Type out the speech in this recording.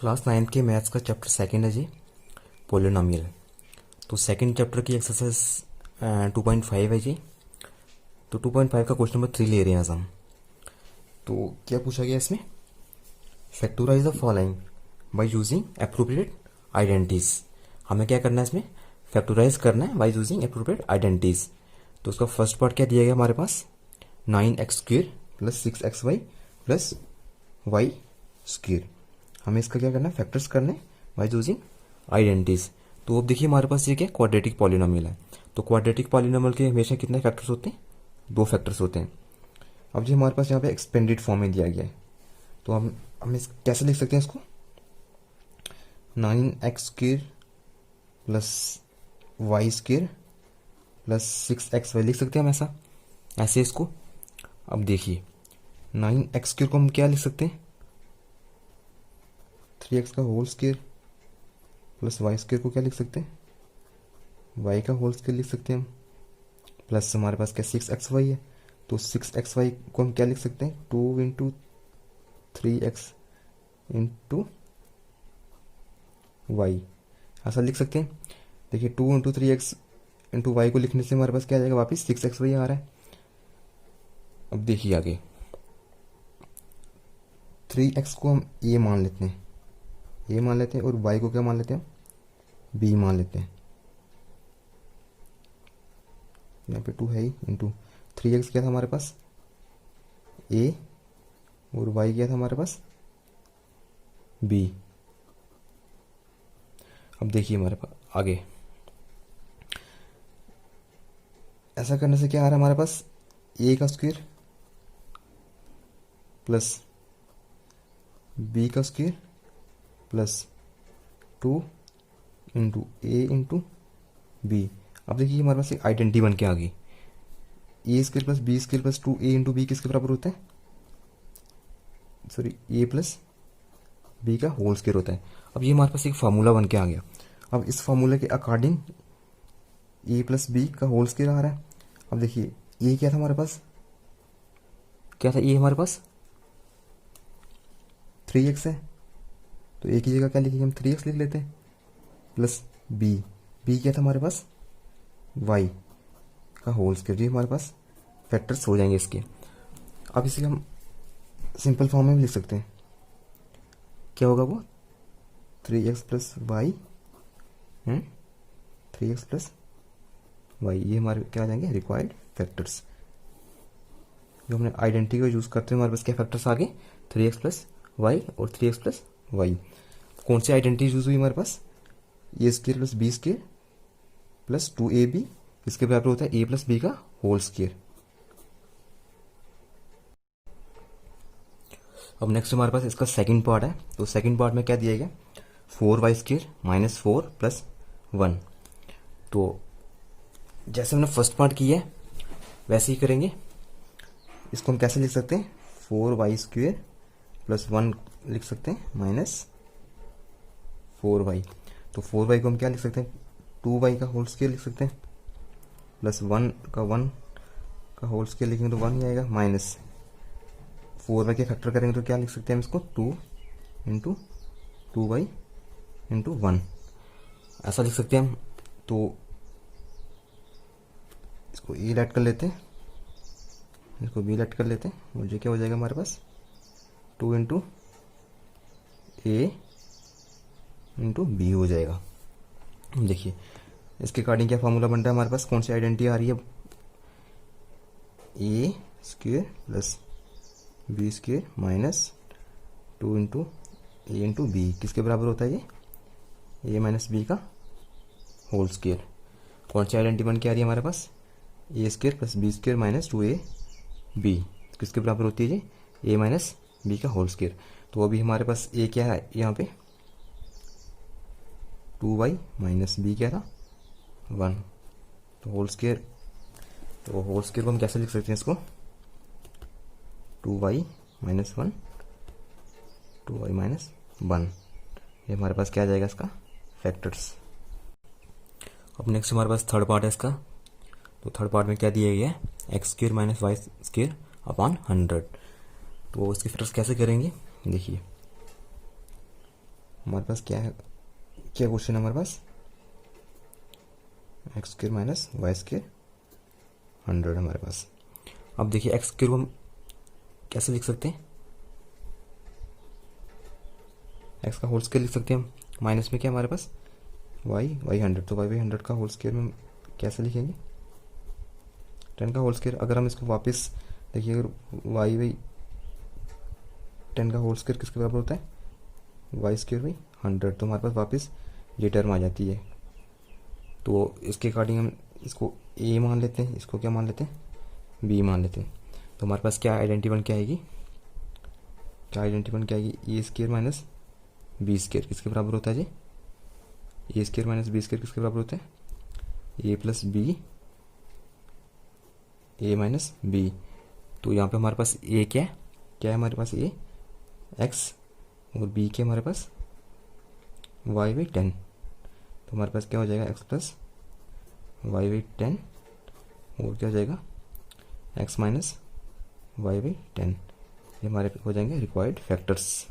Class 9 के maths का chapter second है जी, पोलिनोमियल। तो सेकंड चैप्टर की एक्सरसाइज 2.5 है जी। तो 2.5 का क्वेश्चन नंबर 3 ले रहे हैं आज हम। तो क्या पूछा गया इसमें, factorise the following by using appropriate identities. हमें क्या करना है इसमें, फैक्टराइज करना है बाय यूजिंग अप्रोप्रिएट आइडेंटिटीज। तो उसका फर्स्ट पार्ट क्या दिया गया हमारे पास, 9x² plus 6xy plus Y square. हमें इसका क्या करना है, फैक्टर्स करने बाय यूजिंग आइडेंटिटीज। तो अब देखिए हमारे पास ये क्या क्वाड्रेटिक पॉलिनोमियल है। तो क्वाड्रेटिक पॉलिनोमियल के हमेशा कितने फैक्टर्स होते हैं, 2 फैक्टर्स होते हैं। अब जी हमारे पास यहाँ पे एक्सपेंडेड फॉर्म में दिया गया है, तो हम कैसे लिख सकते हैं इसको, 9x² plus Y square plus 6xy लिख सकते हैं हम ऐसे इसको। अब देखिए 9x² को हम क्या लिख सकते हैं, 3x का whole square plus Y square को क्या लिख सकते हैं, y का होल स्क्वेयर लिख सकते हैं हम, प्लस हमारे पास क्या 6xy है। तो 6xy को हम क्या लिख सकते हैं, 2 इंटू 3x इंटू वाई, ऐसा लिख सकते हैं। देखिए 2 इंटू 3x इंटू वाई को लिखने से हमारे पास क्या आ जाएगा, वापिस 6xy आ रहा है। अब देखिए आगे 3x को हम a मान लेते हैं, और y को क्या मान लेते हैं, b मान लेते हैं। यहाँ पे 2 है ही, इंटू 3x क्या था हमारे पास a और y क्या था हमारे पास b। अब देखिए हमारे पास आगे ऐसा करने से क्या आ रहा है हमारे पास, a का स्क्वायर प्लस b का square plus 2 into A into B. अब देखिए हमारे पास एक आइडेंटिटी बन के आ गई, A square plus B square plus 2a into B किसके बराबर होता है, सॉरी a प्लस b का होल स्क्वायर होता है। अब ये हमारे पास एक फार्मूला बन के आ गया। अब इस फार्मूले के अकॉर्डिंग a प्लस बी का होल स्क्वायर आ रहा है। अब देखिए ये क्या था हमारे पास, क्या था, ये हमारे पास 3x है, तो a की जगह क्या लिखेंगे हम, 3x लिख लेते हैं, प्लस b क्या था हमारे पास y का होल स्क्वायर। जी हमारे पास फैक्टर्स हो जाएंगे इसके। अब इसे हम सिंपल फॉर्म में भी लिख सकते हैं, क्या होगा वो 3x plus Y, 3x plus Y, ये हमारे क्या आ जाएंगे, रिक्वायर्ड फैक्टर्स। जो हमने आइडेंटिटी को यूज करते हैं हमारे पास क्या फैक्टर्स आ गए, 3x प्लस वाई और 3x प्लस वाई। कौन सी आइडेंटिटी यूज हुई हमारे पास, A square plus B square plus 2ab इसके बराबर होता है a प्लस बी का होल स्क्वेयर। अब नेक्स्ट हमारे पास इसका सेकंड पार्ट है। तो सेकंड पार्ट में क्या दिया गया, 4y स्क्वेयर माइनस 4 प्लस 1। तो जैसे हमने फर्स्ट पार्ट किया है वैसे ही करेंगे। इसको हम कैसे लिख सकते हैं, 4y स्क्वेयर प्लस 1 लिख सकते हैं माइनस 4y। तो 4y को हम क्या लिख सकते हैं, 2y का होल स्क्वेयर लिख सकते हैं, प्लस 1 का होल स्क्वेयर लिखेंगे तो 1 ही आएगा, माइनस 4y के फैक्टर करेंगे तो क्या लिख सकते हैं हम इसको, 2 इंटू 2y इंटू 1, ऐसा लिख सकते हैं हम। तो इसको ए लेट कर लेते हैं, इसको बी लेट कर लेते हैं, और ये क्या हो जाएगा हमारे पास 2 इंटू ए इंटू बी हो जाएगा। देखिए इसके अकॉर्डिंग क्या फॉर्मूला बन रहा है हमारे पास, कौन सी आइडेंटिटी आ रही है, A square plus B square minus 2 into A into B किसके बराबर होता है, ये ए माइनस बी का होल स्क्वेयर। कौन सी आइडेंटिटी बन के आ रही है हमारे पास, A square plus B square minus 2ab किसके बराबर होती है, ये ए माइनस बी का होल स्क्वेयर। तो अभी हमारे पास ए क्या है यहाँ पे, 2y माइनस बी क्या था 1, तो होल स्क्वेयर। तो होल स्क्वेयर को हम कैसे लिख सकते हैं इसको, 2y माइनस 1, 2y माइनस 1, ये हमारे पास क्या आ जाएगा इसका फैक्टर्स। अब नेक्स्ट हमारे पास थर्ड पार्ट है इसका। तो थर्ड पार्ट में क्या दिया गया है, X square minus Y square upon 100। तो इसके फैक्टर्स कैसे करेंगे, देखिए हमारे पास क्या है, क्या क्वेश्चन है हमारे पास, X square minus Y square 100 हमारे पास। अब देखिए एक्स स्क्र को हम कैसे लिख सकते हैं, एक्स का होल स्क्वायर लिख सकते हैं हम, माइनस में क्या हमारे पास वाई 100, तो वाई 100 का होल स्क्वायर में कैसे लिखेंगे 10 का होल स्क्वायर। अगर हम इसको वापस देखिए, अगर वाई 10 का होल स्क्वायर किसके बराबर होता है, वाई स्क्वायर बाई 100, तो हमारे पास वापस ये टर्म आ जाती है। तो इसके अकॉर्डिंग हम इसको ए मान लेते हैं, इसको क्या मान लेते हैं, बी मान लेते हैं। तो हमारे पास क्या आइडेंटिटी बन के आएगी, क्या आइडेंटिटी बन के आएगी, ए स्क्वायर माइनस बी स्क्वायर किसके बराबर होता है जी, ए स्क्वायर माइनस बी स्क्वायर किसके बराबर होता है, ए प्लस बी, ए माइनस बी। तो यहाँ पे हमारे पास ए क्या है, क्या है हमारे पास ए एक्स, और बी क्या हमारे पास वाई बाई 10। तो हमारे पास क्या हो जाएगा, एक्स प्लस वाई बाई 10, और क्या हो जाएगा एक्स माइनस वाई बाई 10। ये हमारे हो जाएंगे रिक्वायर्ड फैक्टर्स।